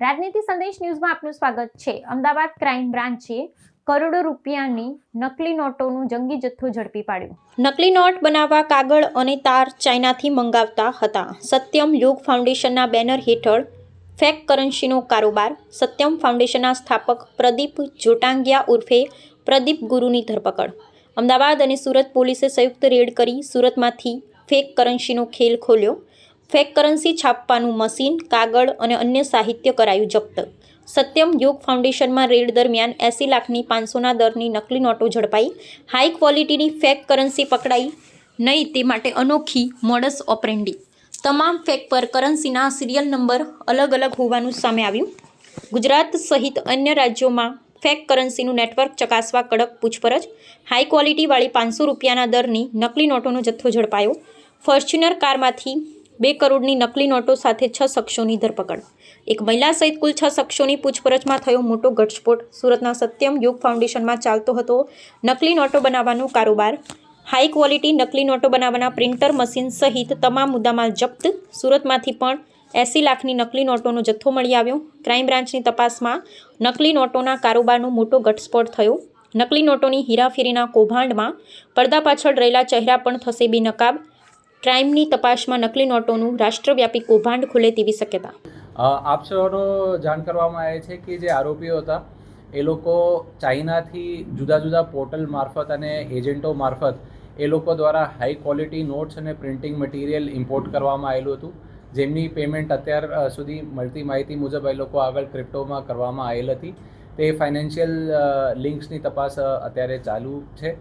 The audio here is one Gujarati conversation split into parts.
રાજનીતિ સંદેશ ન્યૂઝમાં આપનું સ્વાગત છે। અમદાવાદ ક્રાઇમ બ્રાન્ચે કરોડો રૂપિયાની નકલી નોટોનું જંગી જથ્થો ઝડપી પાડ્યો। નકલી નોટ બનાવવા કાગળ અને તાર ચાઇનાથી મંગાવતા હતા। સત્યમ યુગ ફાઉન્ડેશનના બેનર હેઠળ ફેક કરન્સીનો કારોબાર। સત્યમ ફાઉન્ડેશનના સ્થાપક પ્રદીપ જોટાંગિયા ઉર્ફે પ્રદીપ ગુરુની ધરપકડ। અમદાવાદ અને સુરત પોલીસે સંયુક્ત રેડ કરી સુરતમાંથી ફેક કરન્સીનો ખેલ ખોલ્યો। ફેક કરન્સી છાપવાનું મશીન, કાગળ અને અન્ય સાહિત્ય કરાયું જપ્ત। સત્યમ યુગ ફાઉન્ડેશનમાં રેડ દરમિયાન 80 લાખની 500ના દરની નકલી નોટો ઝડપાઈ। હાઈ ક્વોલિટીની ફેક કરન્સી પકડાઈ નહીં તે માટે અનોખી મોડસ ઓપરેન્ડી। તમામ ફેક પર કરન્સીના સિરિયલ નંબર અલગ અલગ હોવાનું સામે આવ્યું। ગુજરાત સહિત અન્ય રાજ્યોમાં ફેક કરન્સીનું નેટવર્ક ચકાસવા કડક પૂછપરછ। હાઈ ક્વોલિટીવાળી 500 રૂપિયાના દરની નકલી નોટોનો જથ્થો ઝડપાયો। ફોર્ચ્યુનર કારમાંથી 2 કરોડની નકલી નોટો સાથે 6 શખ્સોની ધરપકડ। એક મહિલા સહિત કુલ 6 શખ્સોની પૂછપરછમાં થયો મોટો ઘટસ્ફોટ। સુરતના સત્યમ યુગ ફાઉન્ડેશનમાં ચાલતો હતો નકલી નોટો બનાવવાનો કારોબાર। હાઈ ક્વોલિટી નકલી નોટો બનાવવાના પ્રિન્ટર મશીન સહિત તમામ મુદ્દામાલ જપ્ત। સુરતમાંથી પણ 80 લાખની નકલી નોટોનો જથ્થો મળી આવ્યો। ક્રાઇમ બ્રાન્ચની તપાસમાં નકલી નોટોના કારોબારનો મોટો ઘટસ્ફોટ થયો। નકલી નોટોની હેરાફેરીના કૌભાંડમાં પડદા પાછળ રહેલા ચહેરા પણ થશે બેનકાબ। ક્રાઇમની તપાસમાં નકલી નોટોનું રાષ્ટ્રવ્યાપી કૌભાંડ ખુલે તેવી શક્યતા। આપ સૌનો જાણ કરવામાં આવે છે કે જે આરોપીઓ હતા એ લોકો ચાઇનાથી જુદા જુદા પોર્ટલ મારફત અને એજન્ટો મારફત એ લોકો દ્વારા હાઈ ક્વોલિટી નોટ્સ અને પ્રિન્ટિંગ મટીરિયલ ઇમ્પોર્ટ કરવામાં આવેલું હતું, જેમની પેમેન્ટ અત્યાર સુધી મળતી માહિતી મુજબ એ લોકો આગળ ક્રિપ્ટોમાં કરવામાં આવેલ હતી। તે ફાઇનાન્શિયલ લિંક્સની તપાસ અત્યારે ચાલુ છે।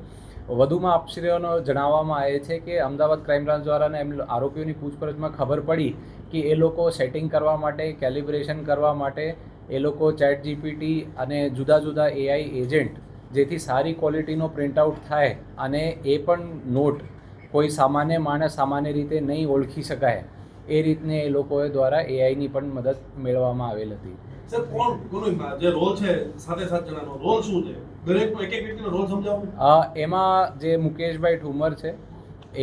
વધુમાં આપશ્રીઓનો જણાવવામાં આવે છે કે અમદાવાદ ક્રાઇમ બ્રાન્ચ દ્વારા આરોપીઓની પૂછપરછમાં ખબર પડી કે એ લોકો સેટિંગ કરવા માટે, કેલિબ્રેશન કરવા માટે એ લોકો ચેટ જીપીટી અને જુદા જુદા એઆઈ એજન્ટ જેથી સારી ક્વોલિટીનો પ્રિન્ટઆઉટ થાય અને એ પણ નોટ કોઈ સામાન્ય માણસ સામાન્ય રીતે નહીં ઓળખી શકાય એ રીતને એ લોકો દ્વારા એઆઈની પણ મદદ મેળવવામાં આવેલ હતી। સર, કોનો જે રોલ છે 7 જણાનો રોલ શું છે? દરેકનો એક વ્યક્તિનો રોલ સમજાવો। એમાં જે મુકેશભાઈ ઠુમર છે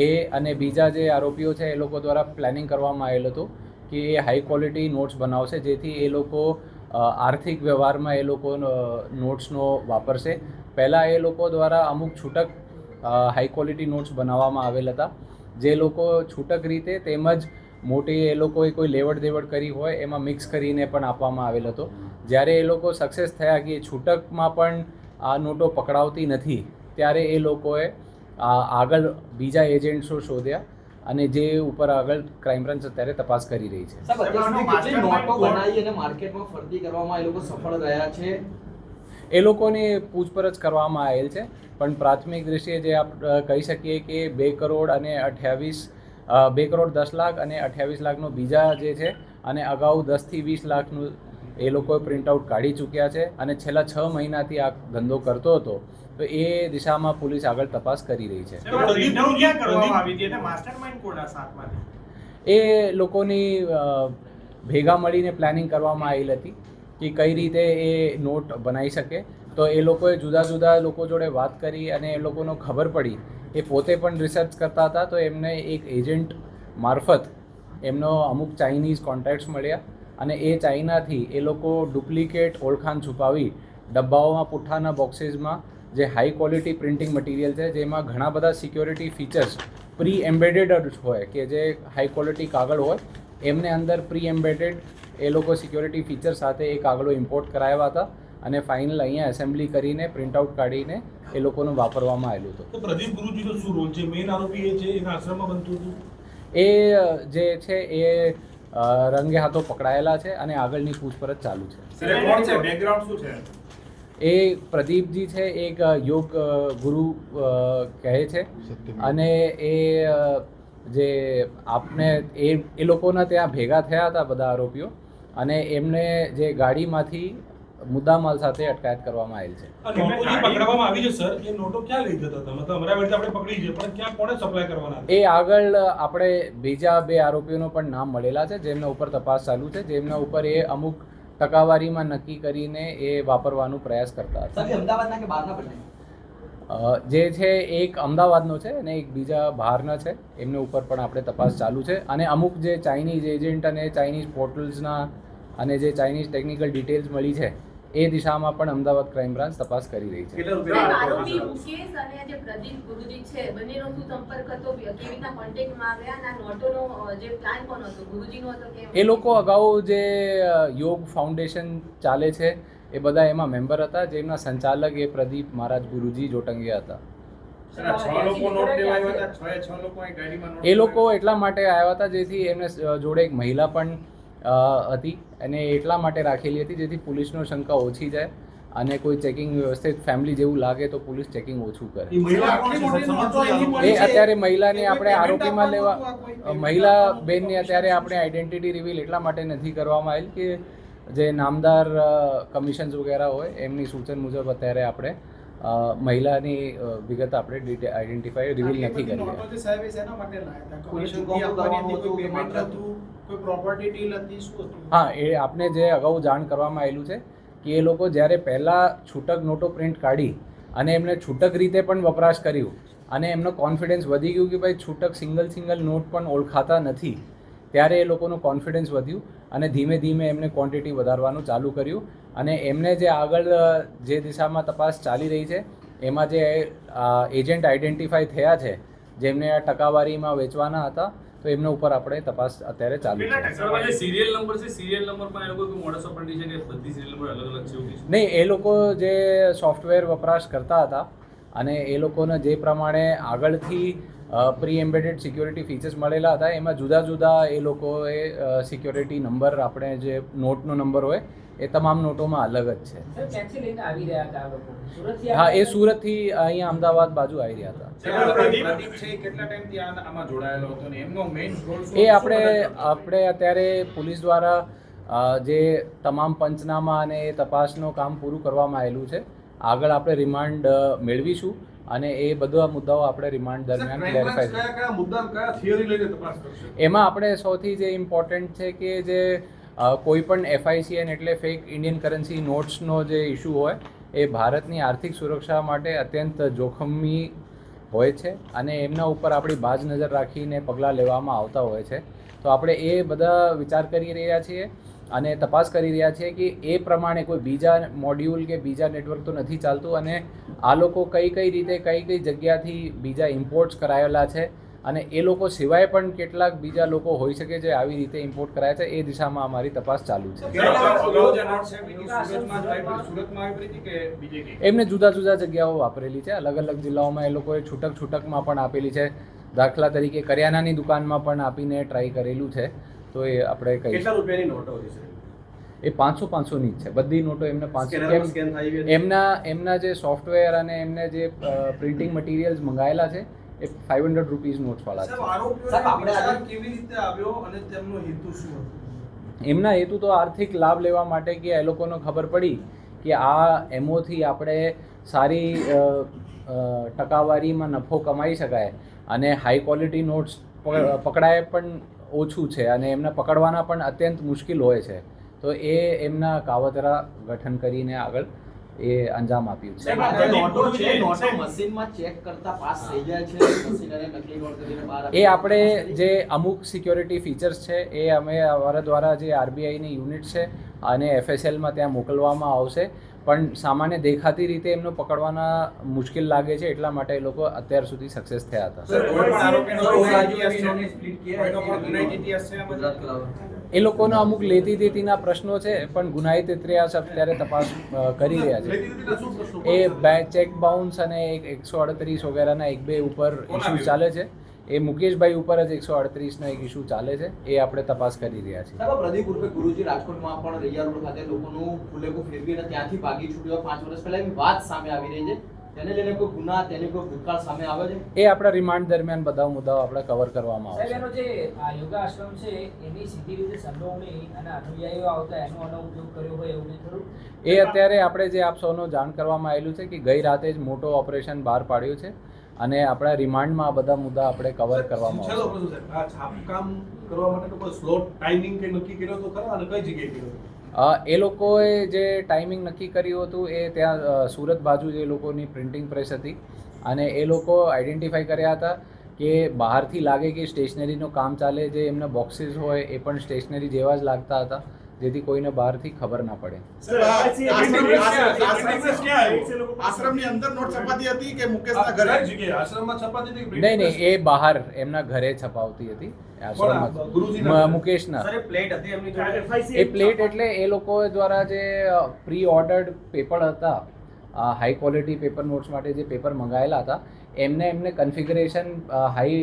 એ અને બીજા જે આરોપીઓ છે એ લોકો દ્વારા પ્લાનિંગ કરવામાં આવેલ હતું કે એ હાઈ ક્વોલિટી નોટ્સ બનાવશે જેથી એ લોકો આર્થિક વ્યવહારમાં એ લોકો નોટ્સનો વાપરશે। પહેલાં એ લોકો દ્વારા અમુક છૂટક હાઈ ક્વોલિટી નોટ્સ બનાવવામાં આવેલ હતા, જે લોકો છૂટક રીતે તેમજ મોટી એ લોકોએ કોઈ લેવડ દેવડ કરી હોય એમાં મિક્સ કરીને પણ આપવામાં આવેલ હતો। જ્યારે એ લોકો સક્સેસ થયા કે છૂટકમાં પણ આ નોટો પકડાવતી નથી ત્યારે એ લોકોએ આગળ બીજા એજન્ટ્સો શોધ્યા અને જે ઉપર આગળ ક્રાઇમ બ્રાન્ચ અત્યારે તપાસ કરી રહી છે। એ લોકોની પૂછપરછ કરવામાં આવેલ છે, પણ પ્રાથમિક દ્રષ્ટિએ જે આપણે કહી શકીએ કે 2 કરોડ અને 2 કરોડ 10 લાખ અને 28 લાખનો બીજા જે છે અને અગાઉ 10 થી 20 લાખનું એ લોકોએ પ્રિન્ટઆઉટ કાઢી ચૂક્યા છે અને છેલ્લા 6 મહિનાથી આ ધંધો કરતો હતો, તો એ દિશામાં પોલીસ આગળ તપાસ કરી રહી છે। એ લોકોની ભેગા મળીને પ્લાનિંગ કરવામાં આવેલ હતી કે કઈ રીતે એ નોટ બનાવી શકે। તો એ લોકોએ જુદા જુદા લોકો જોડે વાત કરી અને એ લોકોનો ખબર પડી, એ પોતે પણ રિસર્ચ કરતા હતા તો એમને એક એજન્ટ મારફત એમનો અમુક ચાઇનીઝ કોન્ટેક્ટ્સ મળ્યા અને એ ચાઇનાથી એ લોકો ડુપ્લિકેટ ઓળખાણ છુપાવી ડબ્બાઓમાં, પુઠ્ઠાના બોક્સીસમાં જે હાઈ ક્વોલિટી પ્રિન્ટિંગ મટીરિયલ છે જેમાં ઘણા બધા સિક્યોરિટી ફીચર્સ પ્રી એમ્બેડેડ હોય કે જે હાઈ ક્વોલિટી કાગળ હોય એમને અંદર પ્રી એમ્બેડેડ એ લોકો સિક્યોરિટી ફીચર સાથે એ કાગળો ઇમ્પોર્ટ કરાવ્યા હતા અને ફાઇનલ અહીંયા એસેમ્બલી કરીને પ્રિન્ટઆઉટ કાઢીને એ લોકોનું વાપરવામાં આવેલું હતું। તો પ્રદીપ ગુરુજીનો શું રોલ છે? મેઇન આરોપી એ છે, એના આશ્રમમાં બનતું હતું? એ જે છે એ રંગે હાથો પકડાયેલા છે અને આગળની પૂછપરછ ચાલુ છે। બેકગ્રાઉન્ડ શું છે? એ પ્રદીપજી છે એક યોગ ગુરુ કહે છે અને એ જે આપને એ લોકોના ત્યાં ભેગા થયા હતા બધા આરોપીઓ અને એમને જે ગાડીમાંથી મુદ્દામાલ સાથે અટકાયત કરવામાં આવેલ છે। પકડવામાં આવી છે સર, એ નોટો ક્યાં લઈ જતા હતા? મતલબ અમરાવતી આપણે પકડી છે, પણ ક્યાં કોણે સપ્લાય કરવાના? એ આગળ આપણે બીજા 2 આરોપીઓનો પણ નામ મળેલા છે જેમના ઉપર તપાસ ચાલુ છે, જેમના ઉપર એ અમુક ટકાવારીમાં નક્કી કરીને એ વાપરવાનો પ્રયાસ કરતા હતા। અમદાવાદના કે બહારના બંને? જે છે એક અમદાવાદનો છે અને એક બીજા બહારના છે, એમના ઉપર પણ આપણે તપાસ ચાલુ છે અને અમુક જે ચાઇનીઝ એજન્ટ અને ચાઇનીઝ પોર્ટલ્સના અને જે ચાઇનીઝ ટેકનિકલ ડિટેલ્સ મળી છે એ દિશામાં પણ અમદાવાદ ક્રાઇમ બ્રાન્ચ તપાસ કરી રહી છે. કેટલા સાહેબ, રૂપિયા આરોપી મુકેશ અને જે પ્રદીપ ગુરુજી છે બંનેનો શું સંપર્ક હતો, કેવી રીતના કોન્ટેક્ટમાં આવ્યા અને આ નોટોનો જે પ્લાન કોણ હતો, ગુરુજીનો હતો કે એ લોકો અગાઉ જે યોગ ફાઉન્ડેશન ચાલે છે એ બધા એમાં મેમ્બર હતા, જેમના સંચાલક એ પ્રદીપ મહારાજ ગુરુજી જોટંગિયા હતા. એ લોકો એટલા માટે આવ્યા હતા જેથી એમને જોડે એક મહિલા પણ હતી અને એટલા માટે રાખેલી હતી જેથી પોલીસનો શંકા ઓછી જાય અને કોઈ ચેકિંગ વ્યવસ્થિત ફેમિલી જેવું લાગે તો પોલીસ ચેકિંગ ઓછું કરે. એ મહિલા કોણ છે? એ અત્યારે મહિલાને આપણે આરોપીમાં લેવા મહિલા બેનની અત્યારે આપણે આઈડેન્ટિટી રિવીલ એટલા માટે નથી કરવામાં આવેલ કે જે નામદાર કમિશન્સ વગેરે હોય એમની સૂચન મુજબ અત્યારે આપણે મહિલાની વિગત આપણે આઈડેન્ટિફાઈ રિવીલ નથી કરી રહ્યા. હા, એ આપને જે અગાઉ જાણ કરવામાં આવેલું છે કે એ લોકો જ્યારે પહેલાં છૂટક નોટો પ્રિન્ટ કાઢી અને એમને છૂટક રીતે પણ વપરાશ કર્યું અને એમનો કોન્ફિડન્સ વધી ગયું કે ભાઈ છૂટક સિંગલ નોટ પણ ઓળખાતા નથી, ત્યારે એ લોકોનું કોન્ફિડન્સ વધ્યું અને ધીમે ધીમે એમને ક્વોન્ટિટી વધારવાનું ચાલુ કર્યું અને એમને જે આગળ જે દિશામાં તપાસ ચાલી રહી છે એમાં જે એજન્ટ આઈડેન્ટિફાઈ થયા છે જેમને આ ટકાવારીમાં વેચવાના હતા તો એમના ઉપર આપણે તપાસ અત્યારે ચાલુ છે. સિરિયલ નંબર છે, સિરિયલ નંબર પણ એ લોકો મોડસ ઓપરેન્ડી છે કે બધી સિરિયલ નંબર અલગ અલગ છે એવું છે? નહીં, એ લોકો જે સોફ્ટવેર વપરાશ કરતા હતા અને એ લોકોને જે પ્રમાણે આગળથી પ્રી એમ્બેડેડ સિક્યોરિટી ફીચર્સ મળેલા હતા એમાં જુદા જુદા એ લોકોએ સિક્યોરિટી નંબર આપણે જે નોટનો નંબર હોય એ તમામ નોટોમાં અલગ જ છે. હા, એ સુરતથી અહીંયા અમદાવાદ બાજુ આવી રહ્યા હતા. એ આપણે અત્યારે પોલીસ દ્વારા જે તમામ પંચનામા અને એ તપાસનું કામ પૂરું કરવામાં આવેલું છે. આગળ આપણે રિમાન્ડ મેળવીશું અને એ બધા મુદ્દાઓ આપણે રિમાન્ડ દરમિયાન ક્લેરિફાઈ કયા મુદ્દા કયા થિયરી લઈને તપાસ કરશે? એમાં આપણે સૌથી જે ઇમ્પોર્ટન્ટ છે કે જે કોઈ પણ FICN એટલે ફેક ઇન્ડિયન કરન્સી નોટ્સનો જે ઇસ્યુ હોય એ ભારતની આર્થિક સુરક્ષા માટે અત્યંત જોખમી હોય છે અને એમના ઉપર આપણી બાજ નજર રાખીને પગલાં લેવામાં આવતા હોય છે. તો આપણે એ બધા વિચાર કરી રહ્યા છીએ અને તપાસ કરી રહ્યા છીએ કે એ પ્રમાણે કોઈ બીજા મોડ્યુલ કે બીજા નેટવર્ક તો નથી ચાલતું અને આ લોકો કઈ રીતે કઈ જગ્યાથી બીજા ઇમ્પોર્ટ્સ કરાયેલા છે અને એ લોકો સિવાય પણ કેટલાક બીજા લોકો હોઈ શકે જે આવી રીતે ઇમ્પોર્ટ કરાયા છે એ દિશામાં અમારી તપાસ ચાલુ છે. એમને જુદા જુદા જગ્યાઓ વાપરેલી છે, અલગ અલગ જિલ્લાઓમાં એ લોકોએ છૂટકમાં પણ આપેલી છે. દાખલા તરીકે કરિયાણાની દુકાનમાં પણ આપીને ટ્રાય કરેલું છે. તો એ આપણે કહીશું. કેટલા રૂપિયાની નોટો છે? એ 500-500ની જ છે બધી નોટો. એમને 500 એમના જે સોફ્ટવેર અને એમને જે પ્રિન્ટિંગ મટીરિયલ્સ મંગાવેલા છે એ 500 રૂપીઝ નોટ્સવાળા છે. કેવી રીતે આવ્યો અને તેમનો હેતુ શું હતો? એમના હેતુ તો આર્થિક લાભ લેવા માટે કે એ લોકોને ખબર પડી કે આ એમોથી આપણે સારી ટકાવારીમાં નફો કમાઈ શકાય અને હાઈ ક્વોલિટી નોટ્સ પકડાય પણ ઓછું છે અને એમને પકડવાના પણ અત્યંત મુશ્કેલ હોય છે. તો એ એમના કાવતરા ગઠન કરીને આગળ એ અંજામ આપ્યું છે. એ આપણે જે અમુક સિક્યોરિટી ફીચર્સ છે એ અમે અમારા દ્વારા જે RBIની યુનિટ છે અને FSLમાં ત્યાં મોકલવામાં આવશે, પણ સામાન્ય દેખાતી રીતે એમનો પકડવાના મુશ્કેલ લાગે છે એટલા માટે એ લોકો અત્યાર સુધી સક્સેસ થયા હતા. એ લોકોનો અમુક લેતી દેતીના પ્રશ્નો છે પણ ગુનાહિત ઇતિહાસ અત્યારે તપાસ કરી રહ્યા છે. એ ચેક બાઉન્સ અને 138 વગેરેના 1-2 ઉપર ઇસ્યુ ચાલે છે. એ મુકેશભાઈ ઉપર જ 138નો એક ઇસ્યુ ચાલે છે, એ આપણે તપાસ કરી રહ્યા છીએ. પ્રદીપ ઉર્ફે ગુરુજી રાજકોટમાં પણ રૈયા રોડ ખાતે લોકોનું ફૂલેકું ફેરવીને ત્યાંથી ભાગી છૂટ્યો 5 વર્ષ પહેલા એવી વાત સામે આવી રહી છે. તેને લઈને કોઈ ગુના, તેની કોઈ ભૂતકાળ સામે આવે છે? એ આપણા રિમાન્ડ દરમિયાન બધા મુદ્દાઓ આપણે કવર કરવામાં આવશે. સાહેબ, એનો જે યોગા આશ્રમ છે એની સીધી રીતે સંડોવણી અને અનુયાયીઓ આવતા એનો ઉપયોગ કર્યો હોય એવું ખરું? એ અત્યારે આપણે જે આપ સૌનો જાણ કરવામાં આવેલું છે કે ગઈ રાતે જ મોટો ઓપરેશન બહાર પાડ્યું છે અને આપણા રિમાન્ડમાં આ બધા મુદ્દા આપણે કવર કરવામાં આવશે. આ છાપકામ કરવા માટે કોઈ સ્લોટ ટાઈમિંગ કે નક્કી કર્યો તો ખરા અને કઈ જગ્યાએ કર્યો? એ લોકોએ જે ટાઈમિંગ નક્કી કર્યું હતું એ ત્યાં સુરત બાજુ જે લોકોની પ્રિન્ટિંગ પ્રેસ હતી અને એ લોકો આઈડેન્ટિફાઈ કર્યા હતા કે બહારથી લાગે કે સ્ટેશનરીનું કામ ચાલે, જે એમના બોક્સીસ હોય એ પણ સ્ટેશનરી જેવા જ લાગતા હતા. જેથી કોઈને બહારથી ખબર ના પડે. આશ્રમની અંદર નોટ છપાતી હતી કે મુકેશના ઘરે? કઈ જગ્યાએ આશ્રમમાં છપાતી હતી કે નહીં નહીં, એ બહાર એમના ઘરે છપાવતી હતી આશ્રમમાં. ગુરુજીના મુકેશના પ્લેટ હતી એમની જોડે. એ પ્લેટ એટલે એ લોકો દ્વારા જે પ્રી ઓર્ડર્ડ પેપર હતા, હાઈ ક્વોલિટી પેપર નોટ્સ માટે જે પેપર મંગાવેલા હતા, એમને કન્ફિગરેશન હાઈ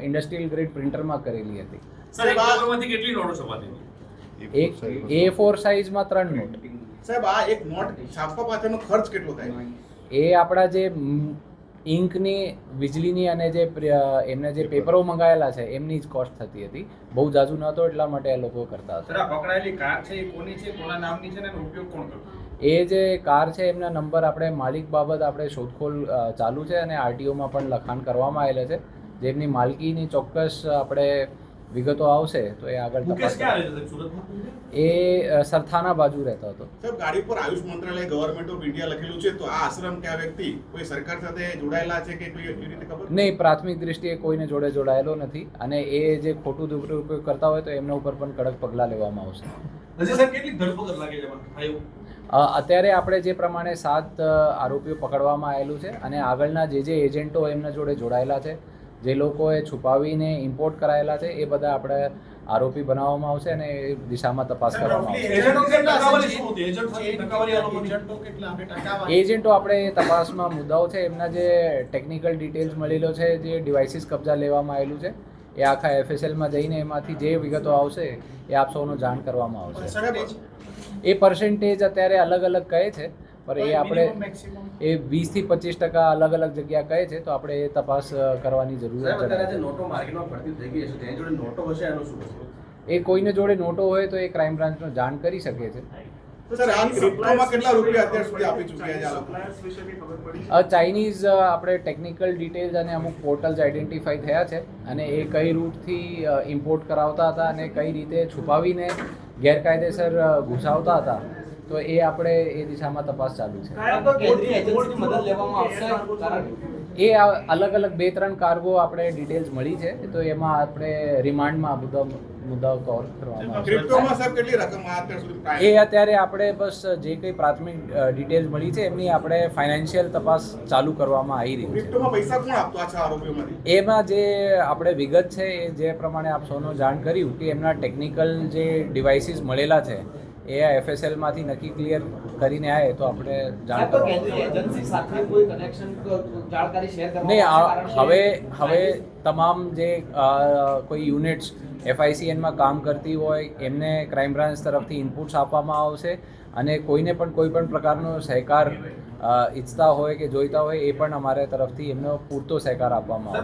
ઇન્ડસ્ટ્રીયલ ગ્રેડ પ્રિન્ટરમાં કરેલી હતી. સર એક પેપરમાંથી કેટલી નોટો છપાતી હતી? એક A4 સાઇઝમાં 3 નોટ. સાહેબ, આ એક નોટ છાપવા પાછળનો ખર્ચ કેટલો થાય? એ આપણા જે ઇંકની, વીજળીની અને જે એમને જે પેપરો મંગાવેલા છે એમની જ કોસ્ટ થતી હતી. બહુ જાજુ નહોતો, એટલા માટે એ લોકો કરતા હતા. સર આ પકડાયેલી કાર છે એ કોની છે, કોના નામની છે ને એનો ઉપયોગ કોણ કરતો? એ જે કાર છે એમના નંબર આપણે માલિક બાબત આપણે શોધખોળ ચાલુ છે અને આરટીઓમાં પણ લખાણ કરવામાં આવેલા છે. જેમની માલકીની ચોક્કસ આપણે વિગતો આવશે તો એ આગળ મુકેશ તપાસ ક્યાં રહે છે સુરતમાં? એ સરથાના બાજુ રહેતો હતો. સાહેબ, ગાડી પર આયુષ મંત્રાલય ગવર્મેન્ટ ઓફ ઇન્ડિયા લખેલું છે, તો આ આશ્રમ કે આ વ્યક્તિ કોઈ સરકાર સાથે જોડાયેલા છે કે કોઈ એવી રીતે ખબર? નહીં, પ્રાથમિક દૃષ્ટિએ કોઈને જોડે જોડાયેલો નથી અને એ જે ખોટું દુરુપયોગ કરતા હોય તો એમના ઉપર પણ કડક પગલાં લેવામાં આવશે. હજી સાહેબ કેટલી ધરપકડ લાગે છે એમાં? આયું અત્યારે આપણે જે પ્રમાણે 7 આરોપીઓ પકડવામાં આવેલું છે અને આગળના જે એજન્ટો એમના જોડે જોડાયેલા છે, જે લોકોએ છુપાવીને ઇમ્પોર્ટ કરાયેલા છે, એ બધા આપણે આરોપી બનાવવામાં આવશે અને એ દિશામાં તપાસ કરવામાં આવશે. એજન્ટો કેટલા ટકાવારી શું હતી? એજન્ટ સાથે ટકાવારી આ લોકોની? એજન્ટો આપણે એ તપાસમાં મુદ્દાઓ છે, એમના જે ટેકનિકલ ડિટેલ્સ મળેલો છે, જે ડિવાઇસીસ કબજા લેવામાં આવેલું છે, એ આખા FSLમાં જઈને એમાંથી જે વિગતો આવશે એ આપ સૌનો જાણ કરવામાં આવશે. એ પર્સન્ટેજ અત્યારે અલગ અલગ કહે છે, પણ એ આપણે એ 20 થી 25% અલગ અલગ જગ્યા કહે છે, તો આપણે એ તપાસ કરવાની જરૂર છે. નોટો માર્કેટમાં ફરતી થઈ ગઈ છે, તેની જોડે નોટો હશે, એનું શું થશે? એ કોઈને જોડે નોટો હોય તો એ ક્રાઇમ બ્રાન્ચનો જાણ કરી શકે છે. સર, આ ક્રિપ્ટોમાં કેટલા રૂપિયા અત્યાર સુધી આપી ચૂક્યા છે આ લોકો? ચાઇનીઝ આપણે ટેકનિકલ ડિટેલ્સ અને અમુક પોર્ટલ્સ આઈડેન્ટિફાઈ થયા છે અને એ કઈ રૂટથી ઇમ્પોર્ટ કરાવતા હતા અને કઈ રીતે છુપાવીને ગેરકાયદેસર ઘૂસાવતા હતા, તો એ આપણે એ દિશામાં તપાસ ચાલુ છે. કેન્દ્રીય એજન્સીની મદદ લેવામાં આવશે, કારણ એ અલગ અલગ 2-3 કાર્ગો આપણે ડિટેલ્સ મળી છે, તો એમાં આપણે રિમાન્ડમાં મુદ્દાઓ કવર કરવામાં આવશે. ક્રિપ્ટોમાં સાહેબ કેટલી રકમ અત્યાર સુધી? એ અત્યારે આપણે બસ જે કંઈ પ્રાથમિક ડિટેલ્સ મળી છે એમની આપણે ફાઇનાન્શિયલ તપાસ ચાલુ કરવામાં આવી રહી છે. ક્રિપ્ટોમાં પૈસા કોણ આપતો આ 6 આરોપીઓમાંથી? એમાં જે આપણે વિગત છે એ જે પ્રમાણે આપ સૌનો જાણ કર્યું કે એમના ટેકનિકલ જે ડિવાઇસીસ મળેલા છે એ આ FSLમાંથી નક્કી ક્લિયર કરીને આવે તો આપણે જાણ તો કરવામાં કેન્દ્રીય એજન્સી સાથે કોઈ કનેક્શન જાણકારી શેર નહીં. કરવામાં હવે તમામ જે કોઈ યુનિટ્સ FICNમાં કામ કરતી હોય એમને ક્રાઇમ બ્રાન્ચ તરફથી ઇનપુટ્સ આપવામાં આવશે અને કોઈને પણ કોઈ પણ પ્રકારનો સહકાર ઈચ્છતા હોય કે જોઈતા હોય એ પણ અમારા તરફથી એમનો પૂરતો સહકાર આપવામાં આવશે.